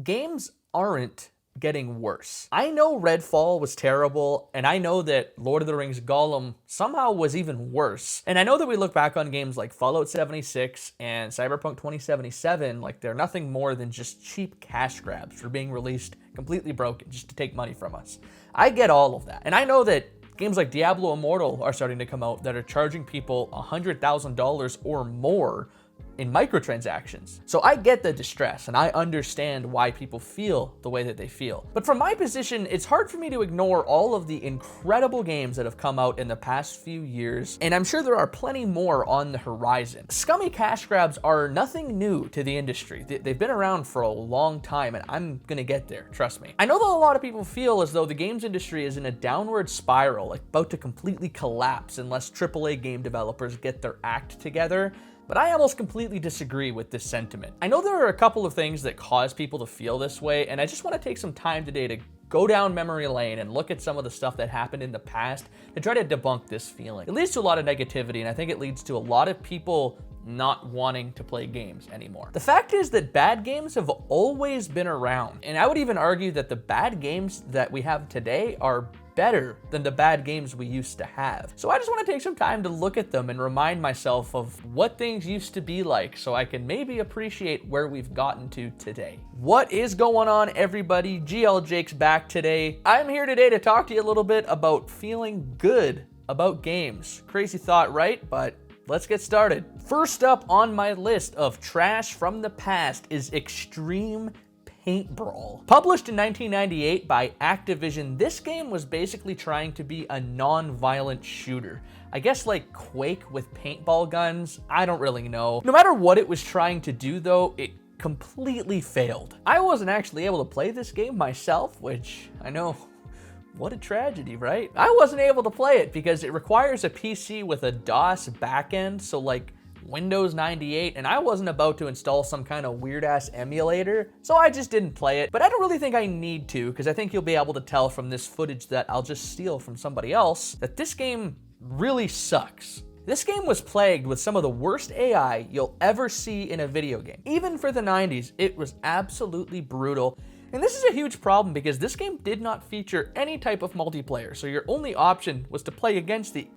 games aren't getting worse. I know Redfall was terrible, and I know that Lord of the Rings Gollum somehow was even worse. And I know that we look back on games like Fallout 76 and Cyberpunk 2077 like they're nothing more than just cheap cash grabs for being released completely broken just to take money from us. I get all of that. And I know that games like Diablo Immortal are starting to come out that are charging people $100,000 or more in microtransactions. So I get the distress and I understand why people feel the way that they feel. But from my position, it's hard for me to ignore all of the incredible games that have come out in the past few years, and I'm sure there are plenty more on the horizon. Scummy cash grabs are nothing new to the industry. They've been around for a long time, and I'm gonna get there, trust me. I know that a lot of people feel as though the games industry is in a downward spiral, like about to completely collapse unless AAA game developers get their act together. But I almost completely disagree with this sentiment. I know there are a couple of things that cause people to feel this way, and I just want to take some time today to go down memory lane and look at some of the stuff that happened in the past to try to debunk this feeling. It leads to a lot of negativity, and I think it leads to a lot of people not wanting to play games anymore. The fact is that bad games have always been around, and I would even argue that the bad games that we have today are better than the bad games we used to have. So I just want to take some time to look at them and remind myself of what things used to be like so I can maybe appreciate where we've gotten to today. What is going on, everybody? GL Jake's back today. I'm here today to talk to you a little bit about feeling good about games. Crazy thought, right? But let's get started. First up on my list of trash from the past is Extreme Paintbrawl. Published in 1998 by Activision, this game was basically trying to be a non-violent shooter. I guess like Quake with paintball guns, I don't really know. No matter what it was trying to do though, it completely failed. I wasn't actually able to play this game myself, which I know, what a tragedy, right? I wasn't able to play it because it requires a PC with a DOS backend, so like Windows 98, and I wasn't about to install some kind of weird ass emulator, so I just didn't play it. But I don't really think I need to, because I think you'll be able to tell from this footage that I'll just steal from somebody else that this game really sucks. This game was plagued with some of the worst AI you'll ever see in a video game. Even for the 90s, it was absolutely brutal. And this is a huge problem because this game did not feature any type of multiplayer, so your only option was to play against the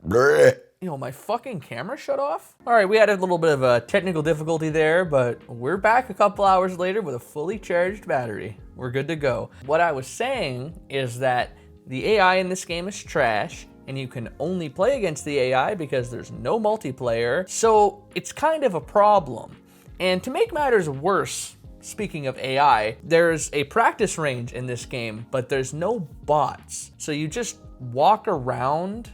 You know, my fucking camera shut off? All right, we had a little bit of a technical difficulty there, but we're back a couple hours later with a fully charged battery. We're good to go. What I was saying is that the AI in this game is trash, and you can only play against the AI because there's no multiplayer, so it's kind of a problem. And to make matters worse, speaking of AI, there's a practice range in this game, but there's no bots. So you just walk around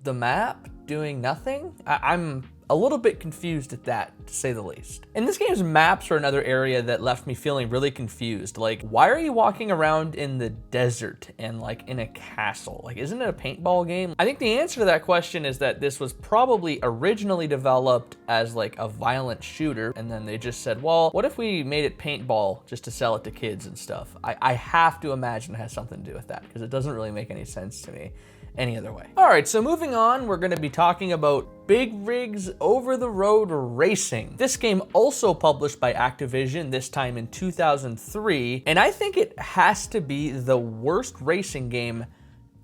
the map doing nothing? I'm a little bit confused at that, to say the least. And this game's maps are another area that left me feeling really confused. Like, why are you walking around in the desert and like in a castle? Like, isn't it a paintball game? I think the answer to that question is that this was probably originally developed as like a violent shooter, and then they just said, well, what if we made it paintball just to sell it to kids and stuff? I have to imagine it has something to do with that, because it doesn't really make any sense to me any other way. All right, so moving on, we're gonna be talking about Big Rigs Over the Road Racing. This game also published by Activision, this time in 2003, and I think it has to be the worst racing game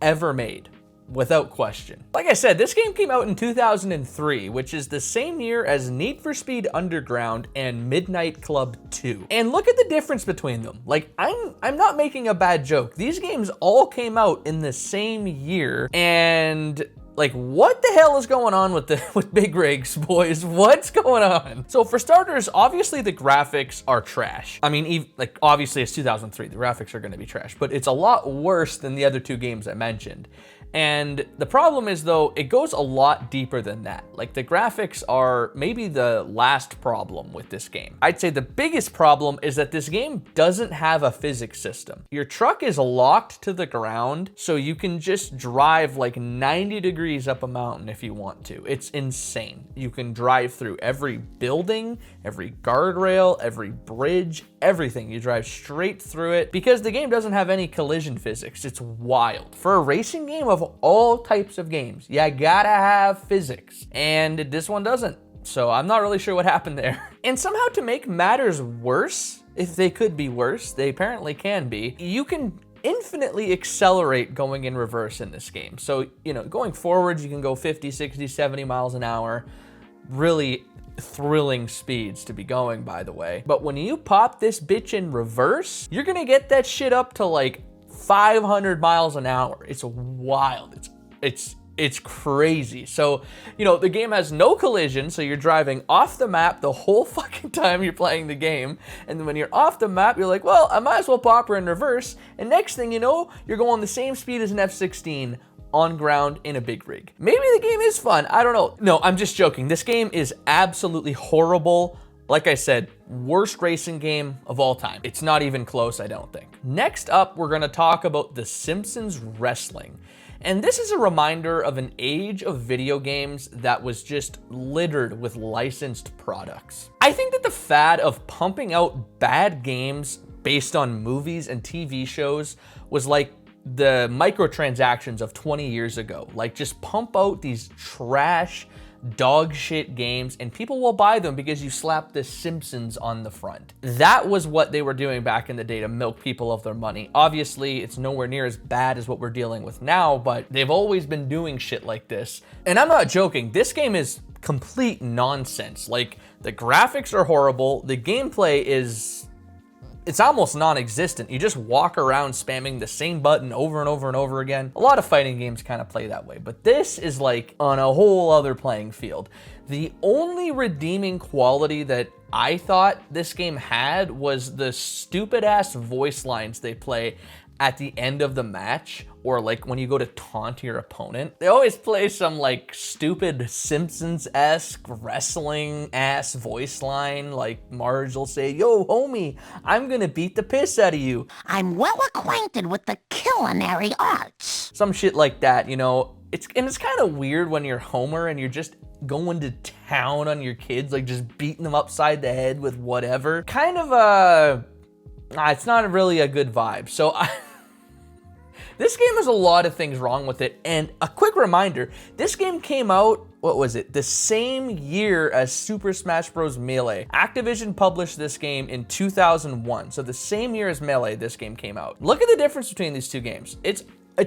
ever made, without question. Like I said, this game came out in 2003, which is the same year as Need for Speed Underground and Midnight Club 2. And look at the difference between them. Like, I'm not making a bad joke. These games all came out in the same year, and like, what the hell is going on with Big Rigs, boys? What's going on? So for starters, obviously the graphics are trash. I mean, like, obviously it's 2003, the graphics are gonna be trash, but it's a lot worse than the other two games I mentioned. And the problem is, though, it goes a lot deeper than that. Like, the graphics are maybe the last problem with this game. I'd say the biggest problem is that this game doesn't have a physics system. Your truck is locked to the ground, so you can just drive like 90 degrees up a mountain if you want to. It's insane. You can drive through every building, every guardrail, every bridge, everything. You drive straight through it because the game doesn't have any collision physics. It's wild. For a racing game of all types of games, you gotta have physics, and this one doesn't. So I'm not really sure what happened there. And somehow, to make matters worse, if they could be worse. They apparently can be. You can infinitely accelerate going in reverse in this game. So, you know, going forward, you can go 50, 60, 70 miles an hour. Really thrilling speeds to be going, by the way. But when you pop this bitch in reverse, you're gonna get that shit up to like 500 miles an hour. It's wild. It's crazy. So, you know, the game has no collision, so you're driving off the map the whole fucking time you're playing the game. And then when you're off the map, you're like, well, I might as well pop her in reverse. And next thing you know, you're going the same speed as an F-16 on ground in a big rig. Maybe the game is fun. I don't know. No, I'm just joking. This game is absolutely horrible. Like I said, worst racing game of all time. It's not even close, I don't think. Next up, we're gonna talk about the Simpsons Wrestling. And this is a reminder of an age of video games that was just littered with licensed products. I think that the fad of pumping out bad games based on movies and TV shows was like the microtransactions of 20 years ago. Like, just pump out these trash dog shit games and people will buy them because you slap the Simpsons on the front. That was what they were doing back in the day to milk people of their money. Obviously, it's nowhere near as bad as what we're dealing with now, but they've always been doing shit like this. And I'm not joking, this game is complete nonsense. Like, the graphics are horrible, the gameplay is... it's almost non-existent. You just walk around spamming the same button over and over and over again. A lot of fighting games kind of play that way, but this is like on a whole other playing field. The only redeeming quality that I thought this game had was the stupid ass voice lines they play at the end of the match, or like when you go to taunt your opponent. They always play some like stupid Simpsons-esque wrestling ass voice line. Like Marge will say, "Yo, homie, I'm gonna beat the piss out of you. I'm well acquainted with the culinary arts." Some shit like that, you know. It's kind of weird when you're Homer and you're just going to town on your kids, like just beating them upside the head with whatever. Kind of it's not really a good vibe. So this game has a lot of things wrong with it. And a quick reminder, this game came out, what was it? The same year as Super Smash Bros. Melee. Activision published this game in 2001. So the same year as Melee, this game came out. Look at the difference between these two games. It's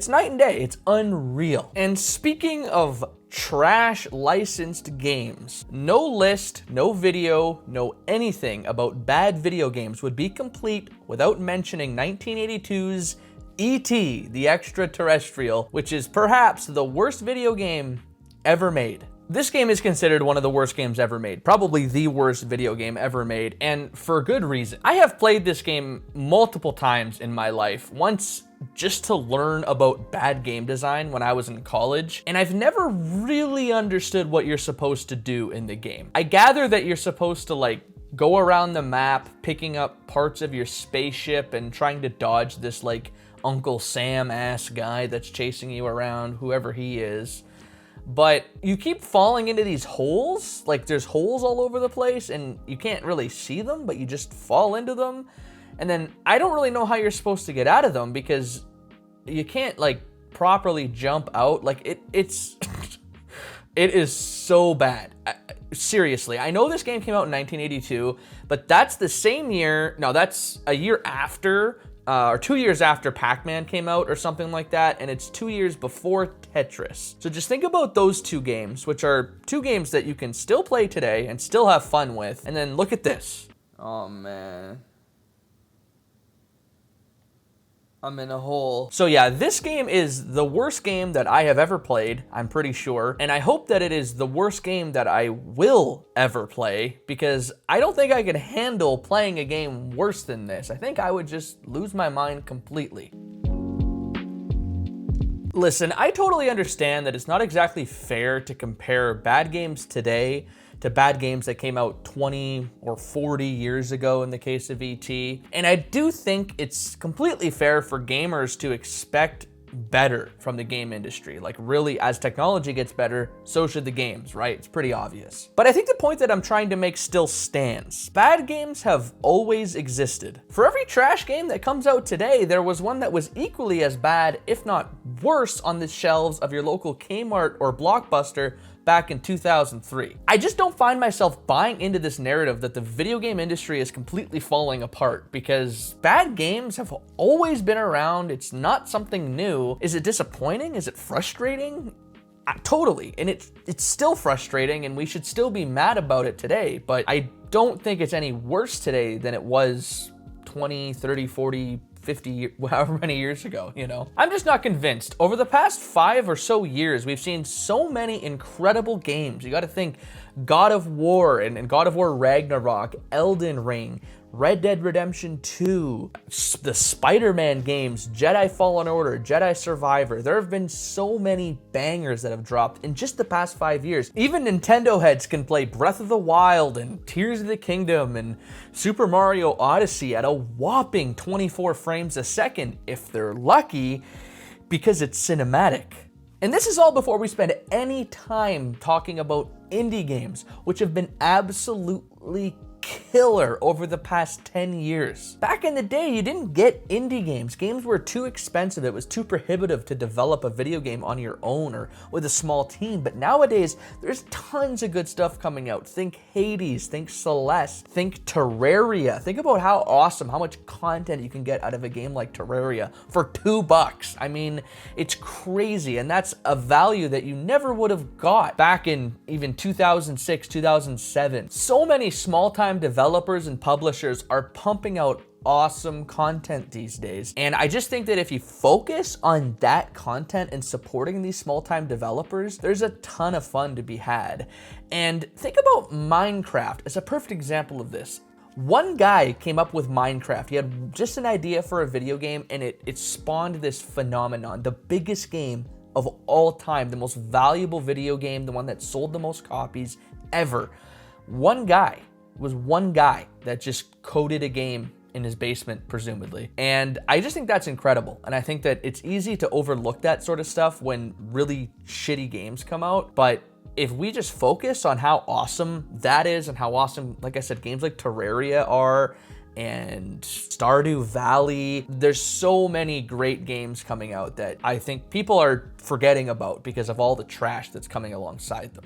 night and day. It's unreal. And speaking of trash licensed games, no list, no video, no anything about bad video games would be complete without mentioning 1982's E.T., the Extra Terrestrial, which is perhaps the worst video game ever made. This game is considered one of the worst games ever made, probably the worst video game ever made, and for good reason. I have played this game multiple times in my life, once just to learn about bad game design when I was in college, and I've never really understood what you're supposed to do in the game. I gather that you're supposed to like go around the map, picking up parts of your spaceship and trying to dodge this like Uncle Sam ass guy that's chasing you around, whoever he is. But you keep falling into these holes, like there's holes all over the place and you can't really see them, but you just fall into them. And then I don't really know how you're supposed to get out of them because you can't like properly jump out. Like it's, it is so bad. Seriously, I know this game came out in 1982, but that's the same year, no, that's a year after, or 2 years after Pac-Man came out or something like that, and it's 2 years before Tetris. So just think about those two games, which are two games that you can still play today and still have fun with, and then look at this. Oh man. I'm in a hole. So yeah, this game is the worst game that I have ever played, I'm pretty sure. And I hope that it is the worst game that I will ever play, because I don't think I could handle playing a game worse than this. I think I would just lose my mind completely. Listen, I totally understand that it's not exactly fair to compare bad games today to bad games that came out 20 or 40 years ago in the case of E.T. And I do think it's completely fair for gamers to expect better from the game industry. Like really, as technology gets better, so should the games, right? It's pretty obvious. But I think the point that I'm trying to make still stands. Bad games have always existed. For every trash game that comes out today, there was one that was equally as bad, if not worse, on the shelves of your local Kmart or Blockbuster back in 2003. I just don't find myself buying into this narrative that the video game industry is completely falling apart, because bad games have always been around. It's not something new. Is it disappointing? Is it frustrating? Totally, and it's still frustrating, and we should still be mad about it today, but I don't think it's any worse today than it was 20, 30, 40, 50, however many years ago, you know? I'm just not convinced. Over the past 5 or so years, we've seen so many incredible games. You gotta think God of War and God of War Ragnarok, Elden Ring, Red Dead Redemption 2, the Spider-Man games, Jedi Fallen Order, Jedi Survivor. There have been so many bangers that have dropped in just the past 5 years. Even Nintendo heads can play Breath of the Wild and Tears of the Kingdom and Super Mario Odyssey at a whopping 24 frames a second if they're lucky, because it's cinematic. And this is all before we spend any time talking about indie games, which have been absolutely killer over the past 10 years. Back in the day, you didn't get indie games. Games were too expensive. It was too prohibitive to develop a video game on your own or with a small team. But nowadays, there's tons of good stuff coming out. Think Hades, think Celeste, think Terraria. Think about how awesome, how much content you can get out of a game like Terraria for $2. I mean, it's crazy. And that's a value that you never would have got back in even 2006, 2007. So many small-time developers and publishers are pumping out awesome content these days. And I just think that if you focus on that content and supporting these small-time developers, there's a ton of fun to be had. And think about Minecraft as a perfect example of this. One guy came up with Minecraft. He had just an idea for a video game, and it spawned this phenomenon, the biggest game of all time, the most valuable video game, the one that sold the most copies ever. One guy that just coded a game in his basement, presumably. And I just think that's incredible. And I think that it's easy to overlook that sort of stuff when really shitty games come out. But if we just focus on how awesome that is and how awesome, like I said, games like Terraria are and Stardew Valley, there's so many great games coming out that I think people are forgetting about because of all the trash that's coming alongside them.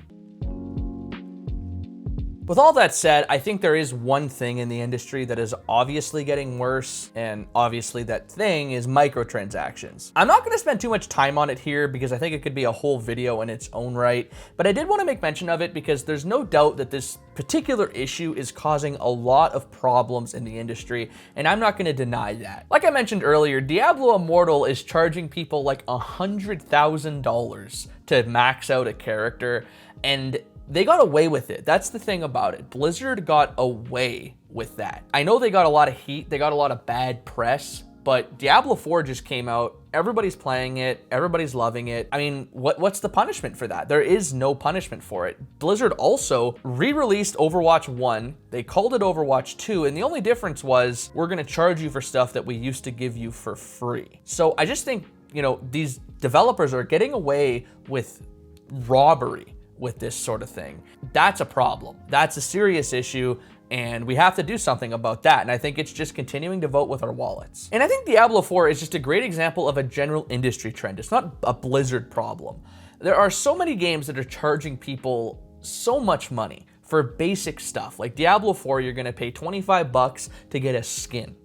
With all that said, I think there is one thing in the industry that is obviously getting worse, and obviously that thing is microtransactions. I'm not gonna spend too much time on it here because I think it could be a whole video in its own right, but I did wanna make mention of it because there's no doubt that this particular issue is causing a lot of problems in the industry, and I'm not gonna deny that. Like I mentioned earlier, Diablo Immortal is charging people like $100,000 to max out a character, and they got away with it. That's the thing about it. Blizzard got away with that. I know they got a lot of heat, they got a lot of bad press, but Diablo 4 just came out. Everybody's playing it, everybody's loving it. I mean, what's the punishment for that? There is no punishment for it. Blizzard also re-released Overwatch 1, they called it Overwatch 2, and the only difference was, we're gonna charge you for stuff that we used to give you for free. So I just think, you know, these developers are getting away with robbery with this sort of thing. That's a problem. That's a serious issue, and we have to do something about that. And I think it's just continuing to vote with our wallets. And I think Diablo 4 is just a great example of a general industry trend. It's not a Blizzard problem. There are so many games that are charging people so much money for basic stuff. Like Diablo 4, you're gonna pay 25 bucks to get a skin.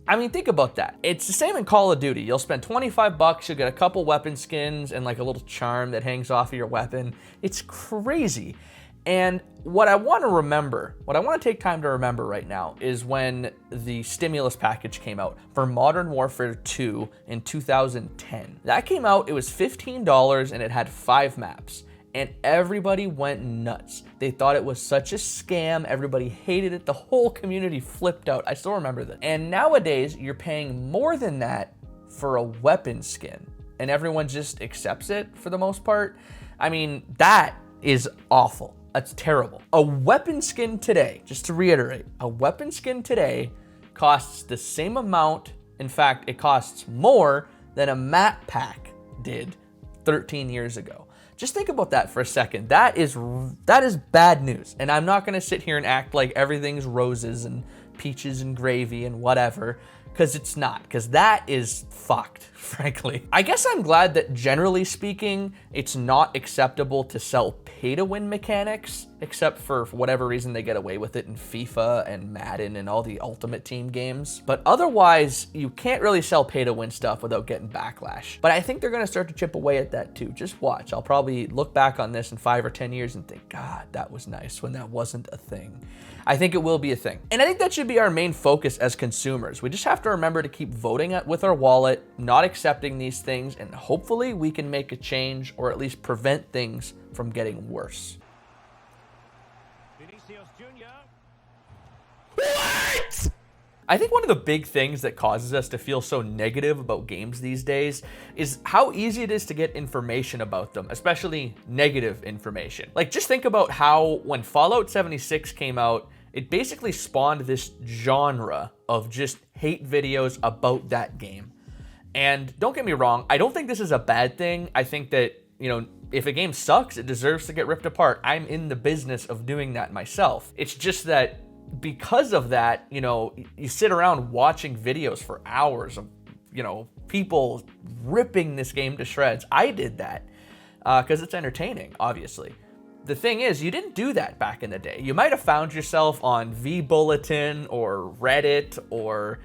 I mean, think about that. It's the same in Call of Duty. You'll spend 25 bucks, you'll get a couple weapon skins and like a little charm that hangs off of your weapon. It's crazy. And what I want to take time to remember right now is when the stimulus package came out for Modern Warfare 2 in 2010. That came out, it was $15 and it had 5 maps. And everybody went nuts. They thought it was such a scam. Everybody hated it. The whole community flipped out. I still remember that. And nowadays, you're paying more than that for a weapon skin, and everyone just accepts it for the most part. I mean, that is awful. That's terrible. A weapon skin today, just to reiterate, a weapon skin today costs the same amount. In fact, it costs more than a map pack did 13 years ago. Just think about that for a second. That is bad news. And I'm not gonna sit here and act like everything's roses and peaches and gravy and whatever, because it's not, because that is fucked, frankly. I guess I'm glad that generally speaking, it's not acceptable to sell pay-to-win mechanics, except for whatever reason they get away with it in FIFA and Madden and all the Ultimate Team games. But otherwise, you can't really sell pay-to-win stuff without getting backlash. But I think they're gonna start to chip away at that too. Just watch. I'll probably look back on this in 5 or 10 years and think, God, that was nice when that wasn't a thing. I think it will be a thing. And I think that should be our main focus as consumers. We just have to remember to keep voting with our wallet, not accepting these things, and hopefully we can make a change or at least prevent things from getting worse. What? I think one of the big things that causes us to feel so negative about games these days is how easy it is to get information about them, especially negative information. Like, just think about how when Fallout 76 came out, it basically spawned this genre of just hate videos about that game. And don't get me wrong, I don't think this is a bad thing. I think that, you know, if a game sucks, it deserves to get ripped apart. I'm in the business of doing that myself. It's just that because of that, you know, you sit around watching videos for hours of, you know, people ripping this game to shreds. I did that because it's entertaining, obviously. The thing is, you didn't do that back in the day. You might have found yourself on V-Bulletin or Reddit or,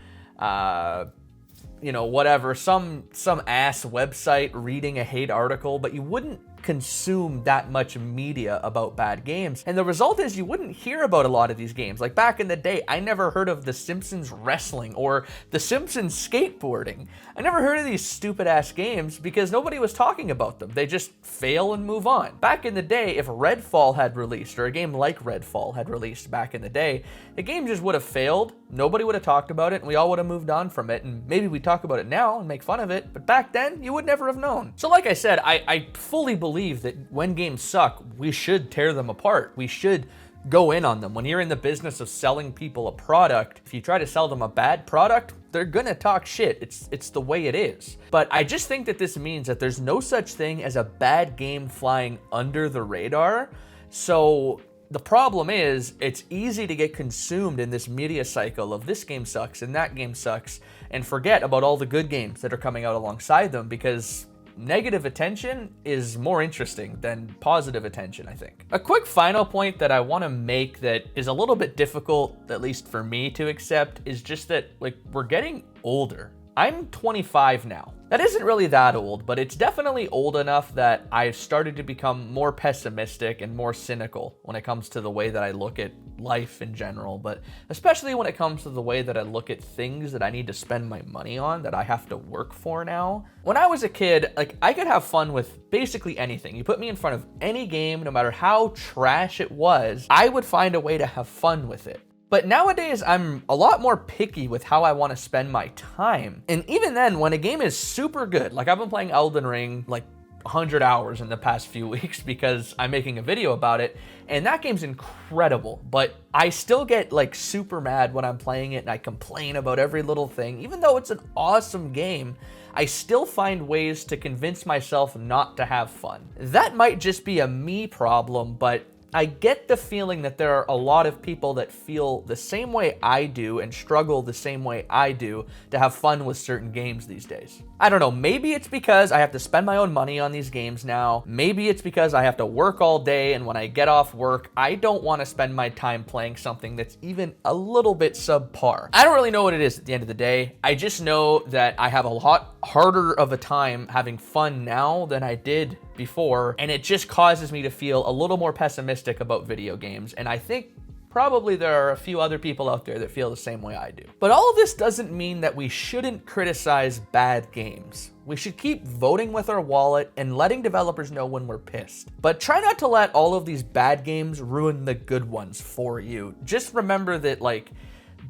you know, whatever, some ass website reading a hate article, but you wouldn't consume that much media about bad games. And the result is you wouldn't hear about a lot of these games. Like back in the day, I never heard of the Simpsons Wrestling or the Simpsons Skateboarding. I never heard of these stupid ass games because nobody was talking about them. They just fail and move on. Back in the day, if Redfall had released, or a game like Redfall had released back in the day, the game just would have failed, nobody would have talked about it, and we all would have moved on from it. And maybe we talk about it now and make fun of it, but back then, you would never have known. So like I said, I fully believe that when games suck, we should tear them apart. We should go in on them. When you're in the business of selling people a product, if you try to sell them a bad product, they're gonna talk shit. It's the way it is. But I just think that this means that there's no such thing as a bad game flying under the radar. So the problem is, it's easy to get consumed in this media cycle of this game sucks and that game sucks and forget about all the good games that are coming out alongside them, because negative attention is more interesting than positive attention, I think. A quick final point that I want to make that is a little bit difficult, at least for me to accept, is just that, like, we're getting older. I'm 25 now. That isn't really that old, but it's definitely old enough that I've started to become more pessimistic and more cynical when it comes to the way that I look at life in general, but especially when it comes to the way that I look at things that I need to spend my money on, that I have to work for now. When I was a kid, like, I could have fun with basically anything. You put me in front of any game, no matter how trash it was, I would find a way to have fun with it. But nowadays, I'm a lot more picky with how I want to spend my time. And even then, when a game is super good, like I've been playing Elden Ring like 100 hours in the past few weeks because I'm making a video about it, and that game's incredible, but I still get like super mad when I'm playing it and I complain about every little thing. Even though it's an awesome game, I still find ways to convince myself not to have fun. That might just be a me problem, but I get the feeling that there are a lot of people that feel the same way I do and struggle the same way I do to have fun with certain games these days. I don't know, maybe it's because I have to spend my own money on these games now. Maybe it's because I have to work all day, and when I get off work, I don't want to spend my time playing something that's even a little bit subpar. I don't really know what it is at the end of the day. I just know that I have a lot harder of a time having fun now than I did before, and it just causes me to feel a little more pessimistic about video games, and I think probably there are a few other people out there that feel the same way I do. But all of this doesn't mean that we shouldn't criticize bad games. We should keep voting with our wallet and letting developers know when we're pissed. But try not to let all of these bad games ruin the good ones for you. Just remember that, like,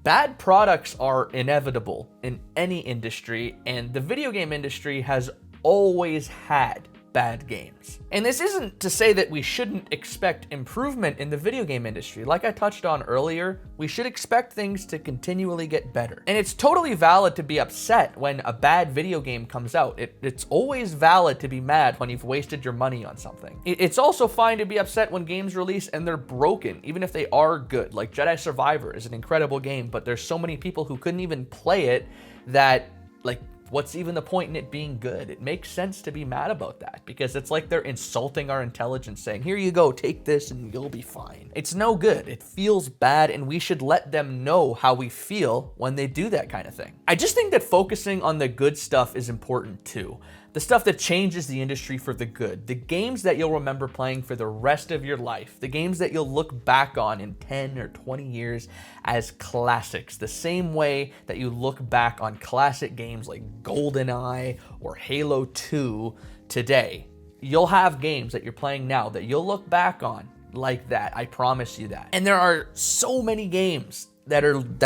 bad products are inevitable in any industry, and the video game industry has always had bad games. And this isn't to say that we shouldn't expect improvement in the video game industry. Like I touched on earlier, we should expect things to continually get better. And it's totally valid to be upset when a bad video game comes out. It's always valid to be mad when you've wasted your money on something. It's also fine to be upset when games release and they're broken, even if they are good. Like Jedi Survivor is an incredible game, but there's so many people who couldn't even play it that, like, what's even the point in it being good? It makes sense to be mad about that because it's like they're insulting our intelligence, saying, here you go, take this and you'll be fine. It's no good. It feels bad, and we should let them know how we feel when they do that kind of thing. I just think that focusing on the good stuff is important too. The stuff that changes the industry for the good. The games that you'll remember playing for the rest of your life. The games that you'll look back on in 10 or 20 years as classics. The same way that you look back on classic games like GoldenEye or Halo 2 today. You'll have games that you're playing now that you'll look back on like that. I promise you that. And there are so many games that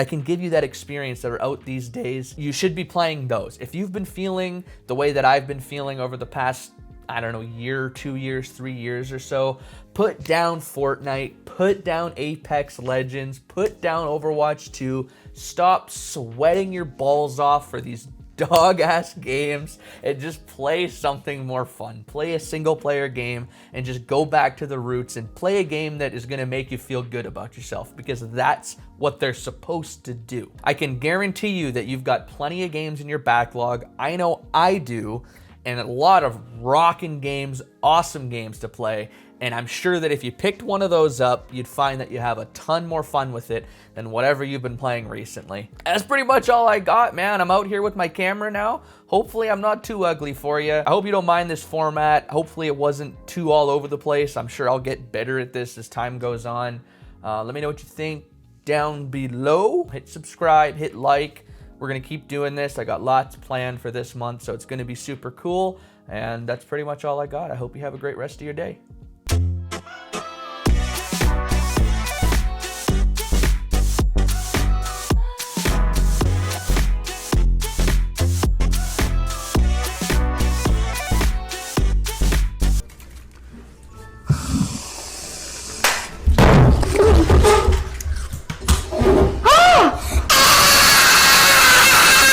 can give you that experience that are out these days. You should be playing those. If you've been feeling the way that I've been feeling over the past, I don't know, year, 2 years, 3 years or so, put down Fortnite, put down Apex Legends, put down Overwatch 2, stop sweating your balls off for these dog-ass games and just play something more fun. Play a single-player game and just go back to the roots and play a game that is going to make you feel good about yourself, because that's what they're supposed to do. I can guarantee you that you've got plenty of games in your backlog. I know I do, and a lot of rockin' games, awesome games to play. And I'm sure that if you picked one of those up, you'd find that you have a ton more fun with it than whatever you've been playing recently. That's pretty much all I got, man. I'm out here with my camera now. Hopefully I'm not too ugly for you. I hope you don't mind this format. Hopefully it wasn't too all over the place. I'm sure I'll get better at this as time goes on. Let me know what you think down below. Hit subscribe, hit like. We're gonna keep doing this. I got lots planned for this month, so it's gonna be super cool. And that's pretty much all I got. I hope you have a great rest of your day.